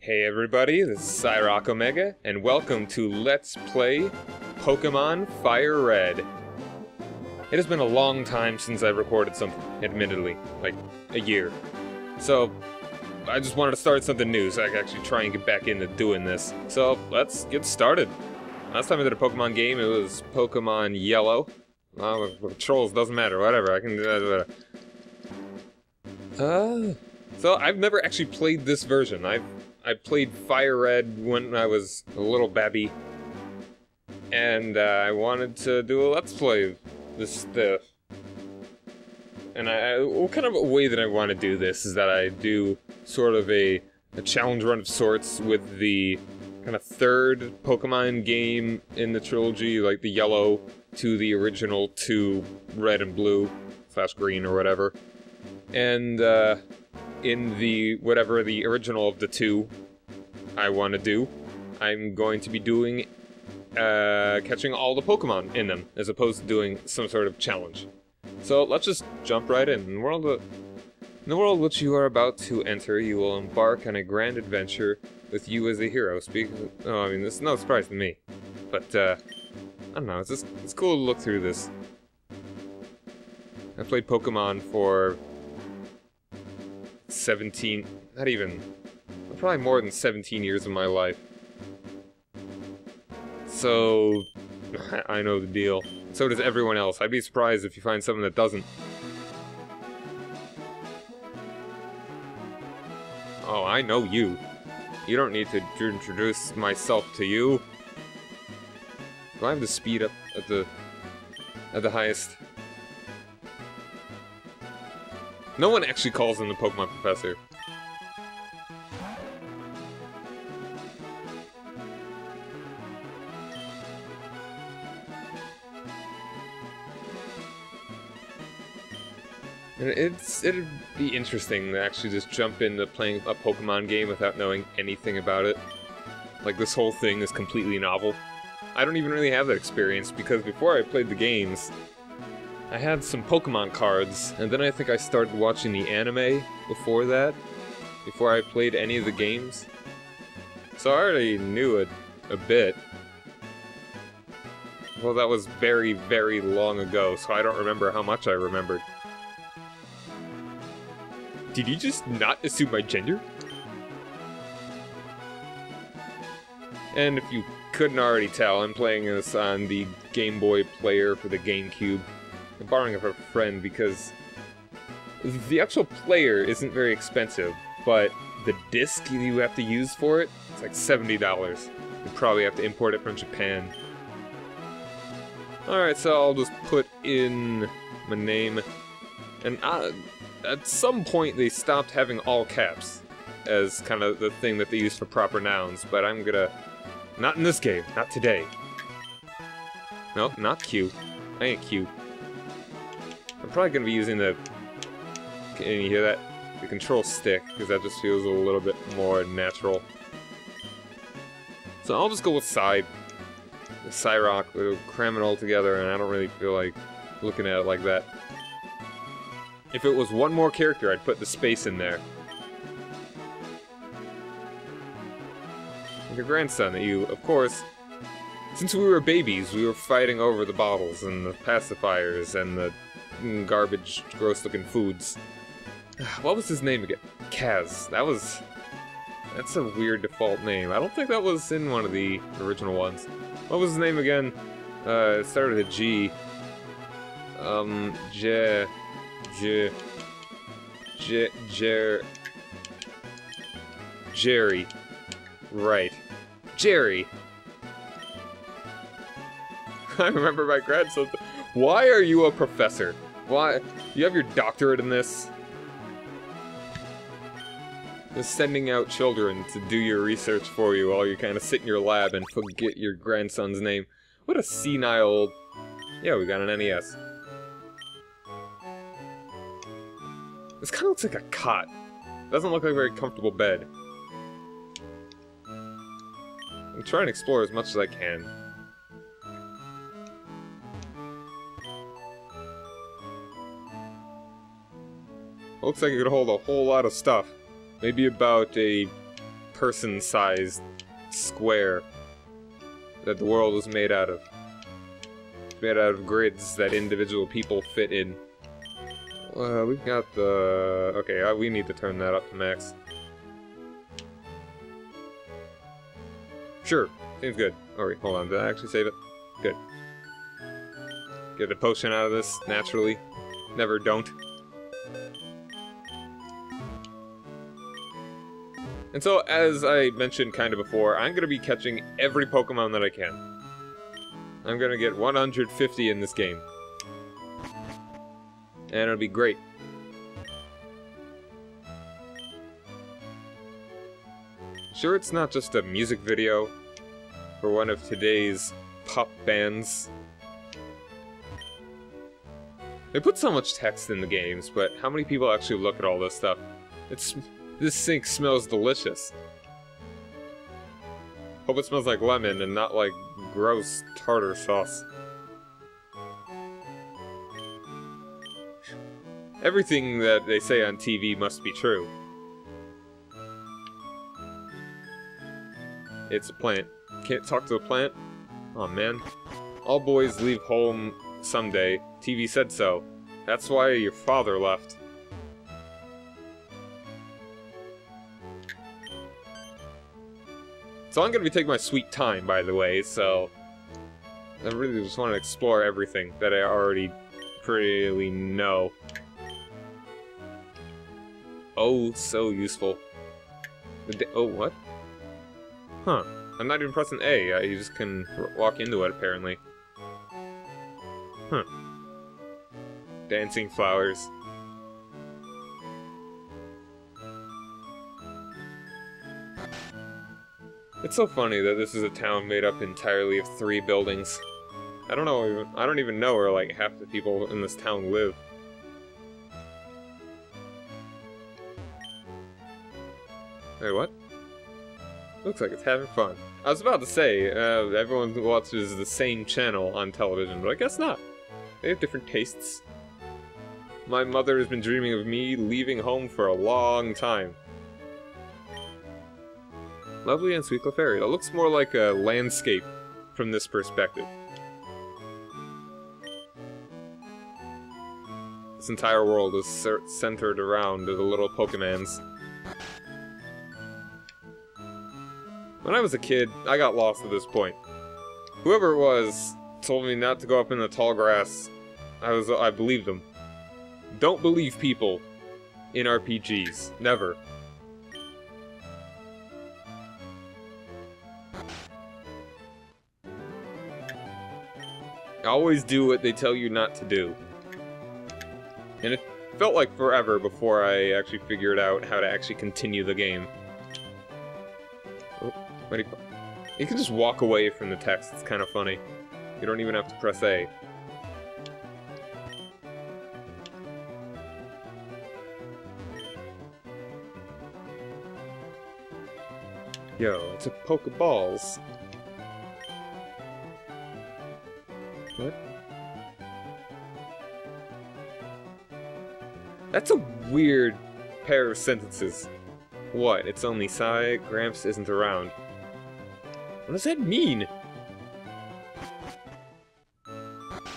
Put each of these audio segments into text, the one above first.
Hey everybody, this is Cyrock Omega, and welcome to Let's Play Pokemon FireRed. It has been a long time since I've recorded something, admittedly, like a year. So, I just wanted to start something new so I could actually try and get back into doing this. So, let's get started. Last time I did a Pokemon game, it was Pokemon Yellow. Well, with trolls, doesn't matter, whatever, I can do that. So I've never actually played this version. I played FireRed when I was a little babby, and I wanted to do a Let's Play this stuff. And kind of a way that I want to do this is that I do sort of a challenge run of sorts with the kind of third Pokemon game in the trilogy, like the Yellow to the original to Red and Blue / Green or whatever, and in the whatever the original of the two I want to do, I'm going to be doing catching all the Pokemon in them, as opposed to doing some sort of challenge. So let's just jump right in. In the world which you are about to enter, you will embark on a grand adventure with you as a hero. I mean, this is no surprise to me, but I don't know. It's cool to look through this. I played Pokemon for 17, not even, probably more than 17 years of my life. So, I know the deal. So does everyone else. I'd be surprised if you find someone that doesn't. Oh, I know you. You don't need to introduce myself to you. Do I have the speed up at the highest? No one actually calls him the Pokemon Professor. And it'd be interesting to actually just jump into playing a Pokemon game without knowing anything about it. Like, this whole thing is completely novel. I don't even really have that experience, because before I played the games, I had some Pokemon cards, and then I think I started watching the anime before that, before I played any of the games. So I already knew a bit. Well, that was very, very long ago, so I don't remember how much I remembered. Did you just not assume my gender? And if you couldn't already tell, I'm playing this on the Game Boy player for the GameCube. I'm borrowing it from a friend because the actual player isn't very expensive, but the disc you have to use for it, it's like $70. You probably have to import it from Japan. Alright, so I'll just put in my name, and at some point they stopped having all caps as kind of the thing that they use for proper nouns, but I'm gonna... Not in this game, not today. Nope, not Q. I ain't Q. I'm probably gonna be using the... Can you hear that? The control stick, because that just feels a little bit more natural. So I'll just go with Psy. The Cyrock, we'll cram it all together, and I don't really feel like looking at it like that. If it was one more character, I'd put the space in there. Like your grandson that you, of course, since we were babies, we were fighting over the bottles and the pacifiers and the garbage, gross-looking foods. What was his name again? Kaz. That's a weird default name. I don't think that was in one of the original ones. What was his name again? It started with a G. Jerry. Right. Jerry. I remember my grandson. Why are you a professor? Why? You have your doctorate in this? Just sending out children to do your research for you while you kind of sit in your lab and forget your grandson's name. What a senile old... Yeah, we got an NES. This kind of looks like a cot. Doesn't look like a very comfortable bed. I'm trying to explore as much as I can. Looks like it could hold a whole lot of stuff. Maybe about a person-sized square that the world was made out of. It's made out of grids that individual people fit in. We've got the... Okay, we need to turn that up to max. Sure, seems good. Alright, hold on, did I actually save it? Good. Get a potion out of this, naturally. Never don't. And so, as I mentioned kind of before, I'm going to be catching every Pokemon that I can. I'm going to get 150 in this game. And it'll be great. Sure, it's not just a music video for one of today's pop bands. They put so much text in the games, but how many people actually look at all this stuff? This sink smells delicious. Hope it smells like lemon and not like gross tartar sauce. Everything that they say on TV must be true. It's a plant. Can't talk to a plant? Aw, man. All boys leave home someday. TV said so. That's why your father left. So I'm gonna be taking my sweet time, by the way, so... I really just want to explore everything that I already pretty know. Oh, so useful. Oh, what? Huh. I'm not even pressing A. You just can walk into it, apparently. Huh. Dancing flowers. It's so funny that this is a town made up entirely of 3 buildings. I don't even know where, like, half the people in this town live. Wait, what? Looks like it's having fun. I was about to say, everyone watches the same channel on television, but I guess not. They have different tastes. My mother has been dreaming of me leaving home for a long time. Lovely and sweet Clefairy. That looks more like a landscape from this perspective. This entire world is centered around the little Pokemans. When I was a kid, I got lost at this point. Whoever it was told me not to go up in the tall grass. I believed them. Don't believe people in RPGs. Never. Always do what they tell you not to do. And it felt like forever before I actually figured out how to actually continue the game. Oh, you can just walk away from the text, it's kind of funny. You don't even have to press A. Yo, it's a Pokeballs. What? That's a weird pair of sentences. What? It's only Sai, Gramps isn't around. What does that mean?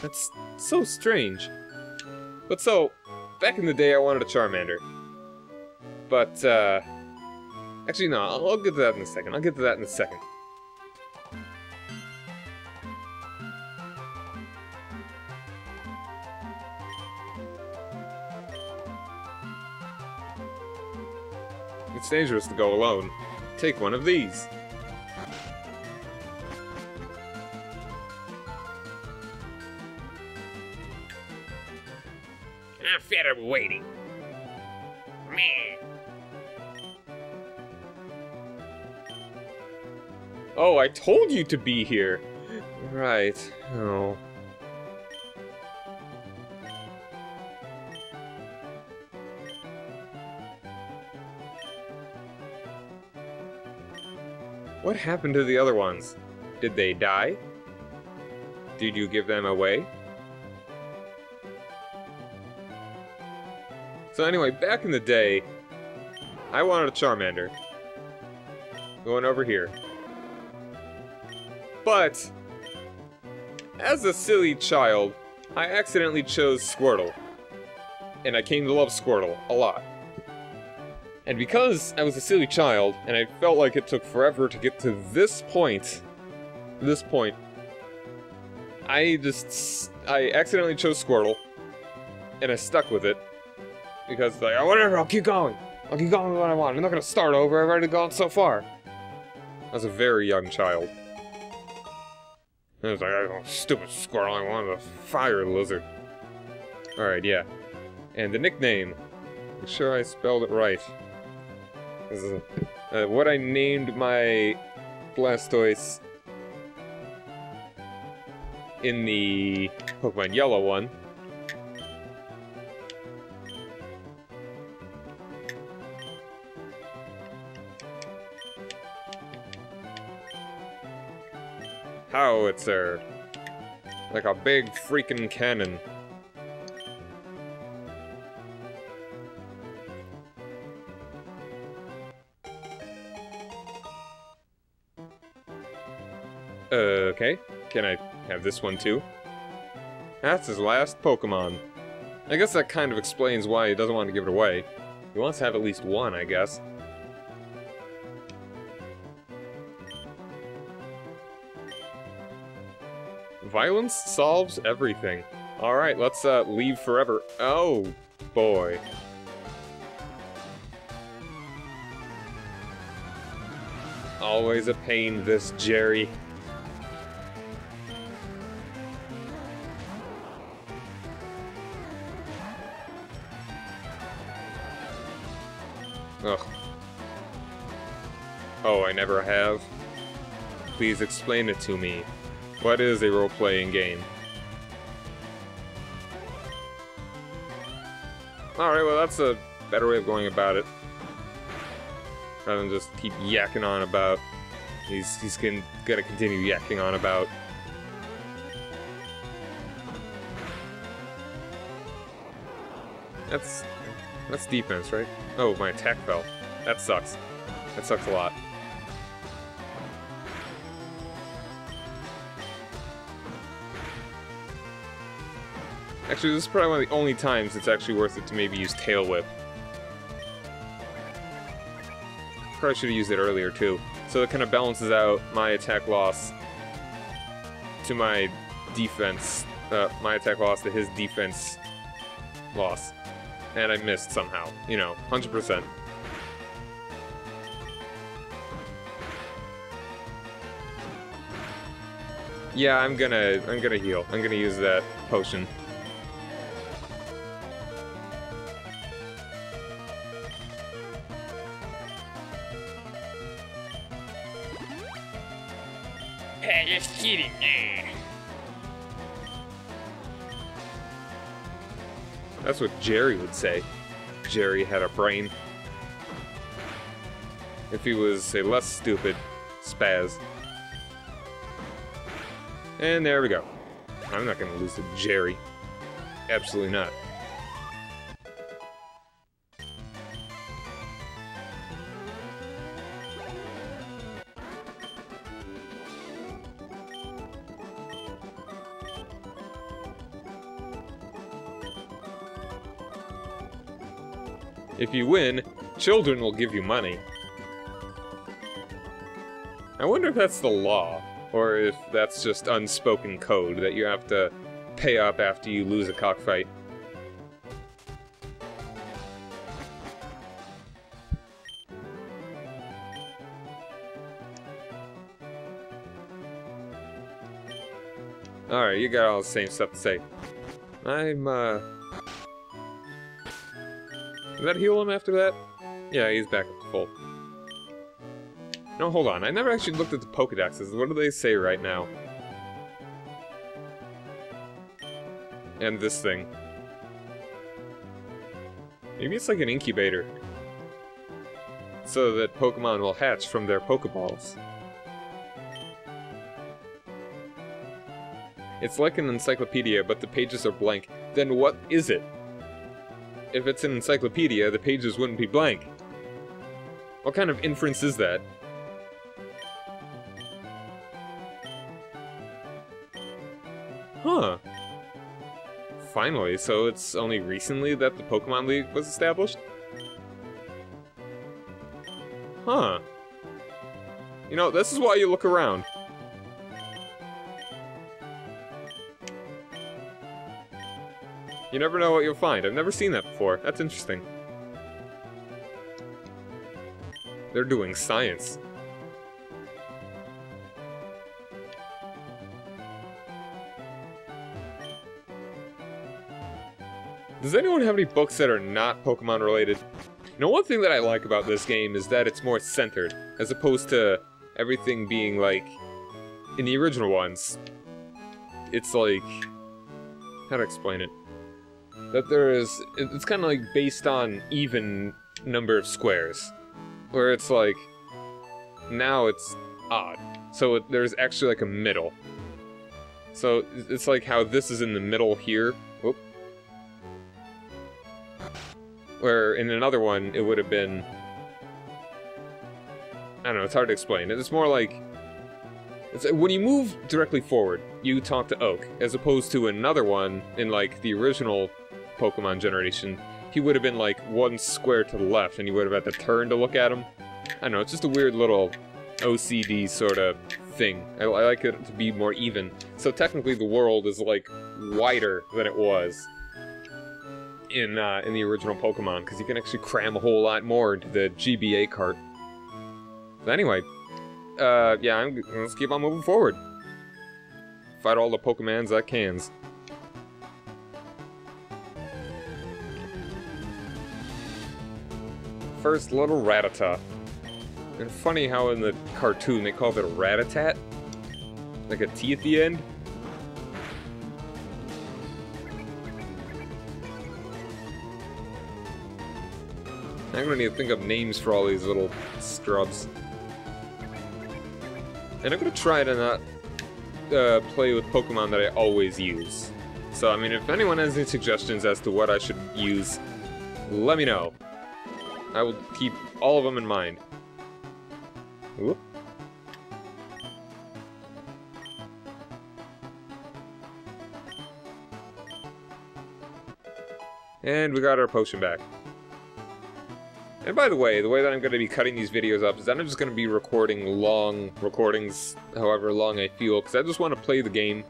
That's so strange. But so, back in the day I wanted a Charmander. But, actually no, I'll get to that in a second. It's dangerous to go alone. Take one of these. I'm fed up waiting. Meh. Oh, I told you to be here. Right. Oh. What happened to the other ones? Did they die? Did you give them away? So anyway, back in the day, I wanted a Charmander. Going over here. But, as a silly child, I accidentally chose Squirtle. And I came to love Squirtle a lot. And because I was a silly child, and I felt like it took forever to get to this point, I accidentally chose Squirtle, and I stuck with it, because like, oh, whatever, I'll keep going with what I want, I'm not gonna start over, I've already gone so far. I was a very young child. And I was like, oh, stupid Squirtle, I wanted a fire lizard. Alright, yeah. And the nickname, make sure I spelled it right. What I named my Blastoise in the Pokemon Yellow one. Howitzer. Like a big freaking cannon. Okay. Can I have this one too? That's his last Pokemon. I guess that kind of explains why he doesn't want to give it away. He wants to have at least one, I guess. Violence solves everything. Alright, let's leave forever. Oh, boy. Always a pain, this Jerry. Ugh. Oh, I never have? Please explain it to me. What is a role-playing game? Alright, well that's a better way of going about it. Rather than just keep yakking on about. He's gonna continue yakking on about. That's defense, right? Oh, my attack fell. That sucks. That sucks a lot. Actually, this is probably one of the only times it's actually worth it to maybe use Tail Whip. Probably should have used it earlier, too. So it kind of balances out my attack loss to my defense. My attack loss to his defense loss. And I missed somehow. You know, 100%. Yeah, I'm gonna heal. I'm gonna use that potion. Hey, just kidding. That's what Jerry would say. Jerry had a brain. If he was a less stupid spaz. And there we go. I'm not gonna lose to Jerry. Absolutely not. If you win, children will give you money. I wonder if that's the law, or if that's just unspoken code that you have to pay up after you lose a cockfight. Alright, you got all the same stuff to say. Did that heal him after that? Yeah, he's back up to full. No, hold on. I never actually looked at the Pokedexes. What do they say right now? And this thing. Maybe it's like an incubator. So that Pokemon will hatch from their Pokeballs. It's like an encyclopedia, but the pages are blank. Then what is it? If it's an encyclopedia, the pages wouldn't be blank. What kind of inference is that? finally. So it's only recently that the Pokemon League was established? Huh. You know, this is why you look around. You never know what you'll find. I've never seen that before. That's interesting. They're doing science. Does anyone have any books that are not Pokemon related? You know, one thing that I like about this game is that it's more centered, as opposed to everything being like, in the original ones, it's like, how to explain it? That it's kind of like based on even number of squares, where it's like, now it's odd. So there's actually like a middle. So it's like how this is in the middle here. Whoop. Where in another one, it would have been... I don't know, it's hard to explain. It's more like... when you move directly forward, you talk to Oak, as opposed to another one in, like, the original Pokemon generation. He would have been, like, one square to the left, and you would have had to turn to look at him. I don't know, it's just a weird little OCD sort of thing. I like it to be more even. So technically the world is, like, wider than it was in the original Pokemon, because you can actually cram a whole lot more into the GBA cart. But anyway, yeah, let's keep on moving forward. Fight all the Pokemons I can. First, little Rattata. And funny how in the cartoon they called it a Rattatat? Like a T at the end? I'm gonna need to think of names for all these little scrubs. And I'm gonna try to not play with Pokemon that I always use. So, I mean, if anyone has any suggestions as to what I should use, let me know. I will keep all of them in mind. Whoop. And we got our potion back. And by the way that I'm going to be cutting these videos up is that I'm just going to be recording long recordings, however long I feel, because I just want to play the game.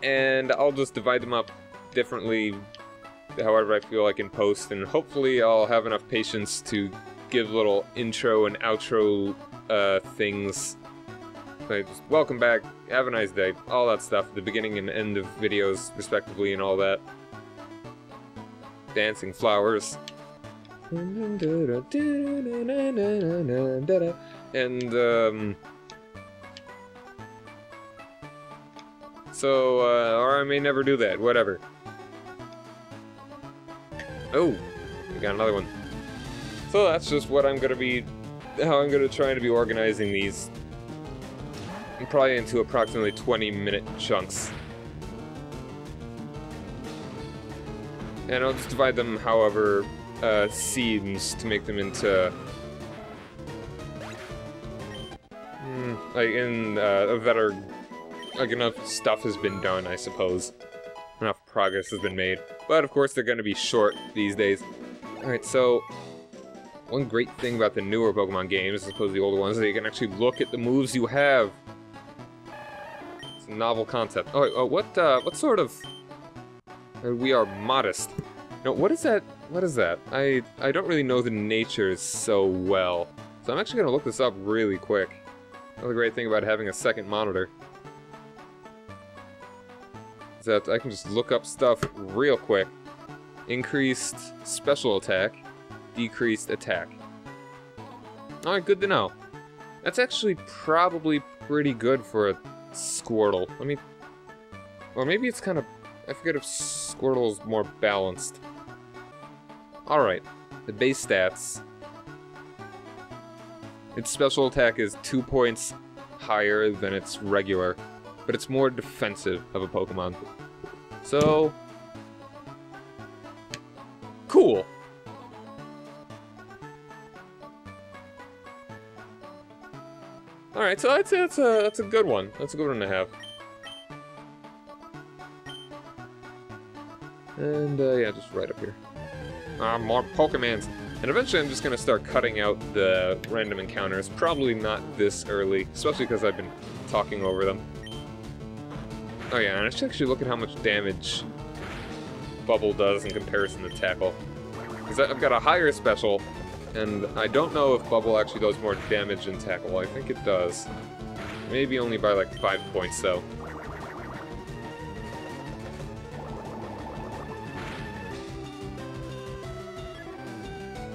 And I'll just divide them up differently, however I feel like in post, and hopefully I'll have enough patience to give little intro and outro things. Like, just welcome back, have a nice day, all that stuff, the beginning and end of videos, respectively, and all that. Dancing flowers. And, so, or I may never do that, whatever. Oh, we got another one. So that's just what I'm gonna be, how I'm gonna try to be organizing these. Probably into approximately 20-minute chunks. And I'll just divide them however seems to make them into like that are like enough stuff has been done, I suppose. Enough progress has been made. But of course they're gonna be short these days. Alright, so one great thing about the newer Pokemon games, as opposed to the older ones, is that you can actually look at the moves you have. It's a novel concept. Oh, what sort of... we are modest. No, what is that? What is that? I don't really know the natures so well. So I'm actually gonna look this up really quick. Another great thing about having a second monitor is that I can just look up stuff real quick. Increased special attack, decreased attack. Alright, good to know. That's actually probably pretty good for a Squirtle. Let me... Or maybe it's kind of... I forget if Squirtle's more balanced. Alright, the base stats. Its special attack is 2 points higher than its regular, but it's more defensive of a Pokemon. So... cool! Alright, so I'd say that's a good one. That's a good one to have. And, yeah, just right up here. More Pokemons. And eventually I'm just going to start cutting out the random encounters. Probably not this early, especially because I've been talking over them. Oh yeah, and I should actually look at how much damage Bubble does in comparison to Tackle. Because I've got a higher special, and I don't know if Bubble actually does more damage than Tackle. I think it does. Maybe only by like 5 points, though.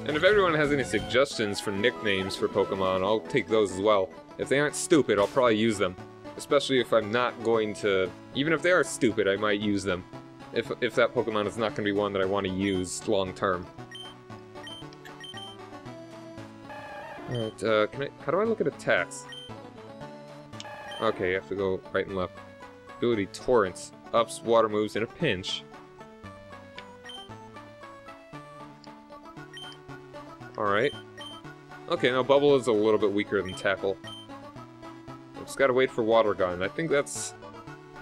And if everyone has any suggestions for nicknames for Pokemon, I'll take those as well. If they aren't stupid, I'll probably use them. Especially if I'm not going to... Even if they are stupid, I might use them. If that Pokemon is not going to be one that I want to use long term. Alright, how do I look at attacks? Okay, you have to go right and left. Ability Torrents. Ups water moves in a pinch. Alright. Okay, now Bubble is a little bit weaker than Tackle. I just gotta wait for Water Gun. I think that's...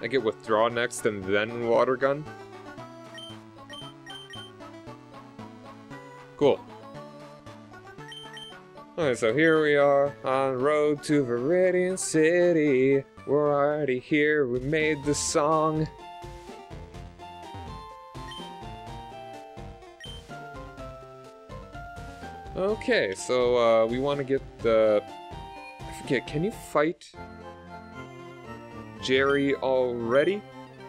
I get Withdraw next and then Water Gun. Cool. Alright, so here we are on road to Viridian City. We're already here, we made the song. Okay, so we want to get the... I forget, can you fight Jerry already?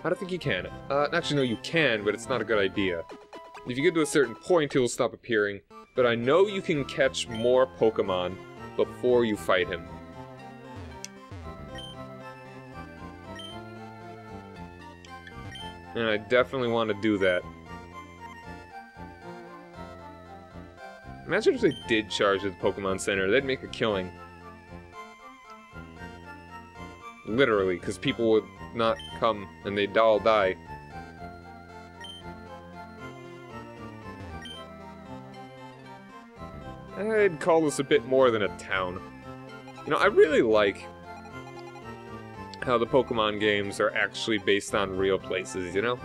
I don't think you can. Actually, no, you can, but it's not a good idea. If you get to a certain point, he'll stop appearing. But I know you can catch more Pokemon before you fight him. And I definitely want to do that. Imagine if they did charge at the Pokemon Center, they'd make a killing. Literally, because people would not come and they'd all die. I'd call this a bit more than a town. You know, I really like how the Pokemon games are actually based on real places, you know?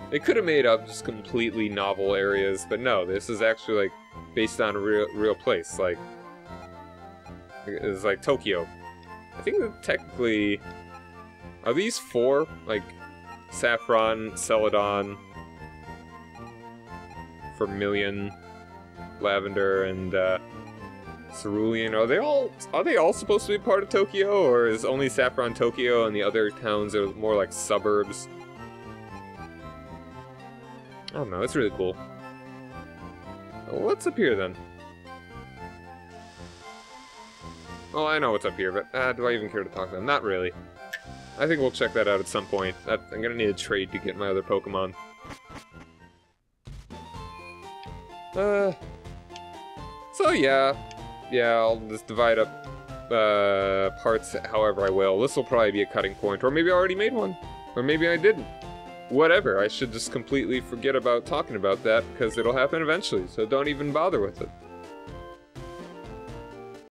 They could have made up just completely novel areas, but no, this is actually, like, based on a real place, like... It's like Tokyo. I think that technically... Are these 4? Like, Saffron, Celadon, Vermilion, Lavender, and Cerulean. Are they all supposed to be part of Tokyo, or is only Saffron Tokyo and the other towns are more like suburbs? I don't know, it's really cool. What's up here then? Well, I know what's up here, but do I even care to talk to them? Not really. I think we'll check that out at some point. I'm gonna need a trade to get my other Pokemon. So yeah, I'll just divide up parts however I will. This will probably be a cutting point, or maybe I already made one, or maybe I didn't. Whatever, I should just completely forget about talking about that, because it'll happen eventually, so don't even bother with it.